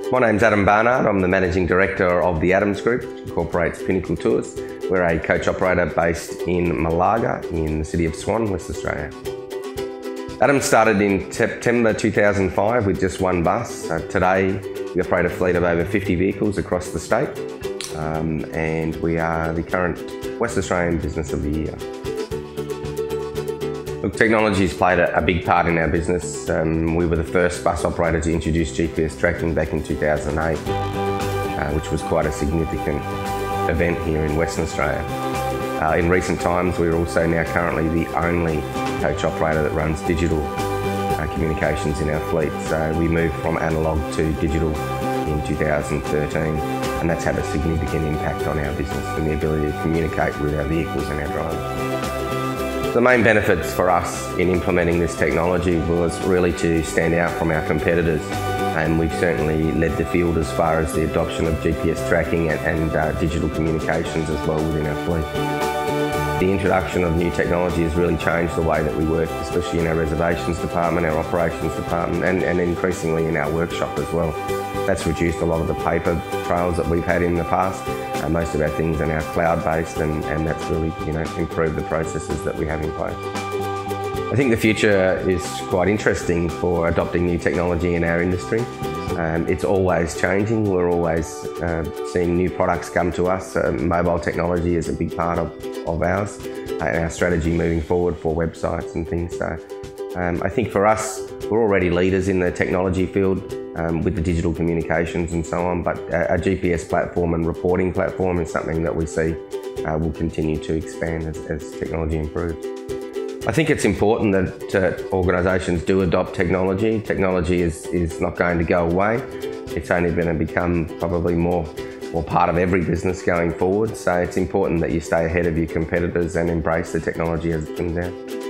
My name's Adam Barnard. I'm the Managing Director of the Adams Group, which incorporates Pinnacle Tours. We're a coach operator based in Malaga in the city of Swan, West Australia. Adams started in September 2005 with just one bus. Today we operate a fleet of over 50 vehicles across the state, and we are the current West Australian Business of the Year. Look, technology's played a big part in our business. We were the first bus operator to introduce GPS tracking back in 2008, which was quite a significant event here in Western Australia. In recent times, we're also now currently the only coach operator that runs digital communications in our fleet. So we moved from analogue to digital in 2013, and that's had a significant impact on our business and the ability to communicate with our vehicles and our drivers. The main benefits for us in implementing this technology was really to stand out from our competitors, and we've certainly led the field as far as the adoption of GPS tracking and digital communications as well within our fleet. The introduction of new technology has really changed the way that we work, especially in our reservations department, our operations department, and increasingly in our workshop as well. That's reduced a lot of the paper trails that we've had in the past. Most of our things are now cloud-based, and that's really improved the processes that we have in place. I think the future is quite interesting for adopting new technology in our industry. It's always changing. We're always seeing new products come to us. Mobile technology is a big part of ours and our strategy moving forward for websites and things. So I think for us, we're already leaders in the technology field with the digital communications and so on, but a GPS platform and reporting platform is something that we see will continue to expand as technology improves. I think it's important that organisations do adopt technology. Technology is not going to go away. It's only going to become probably more part of every business going forward. So it's important that you stay ahead of your competitors and embrace the technology as it comes out.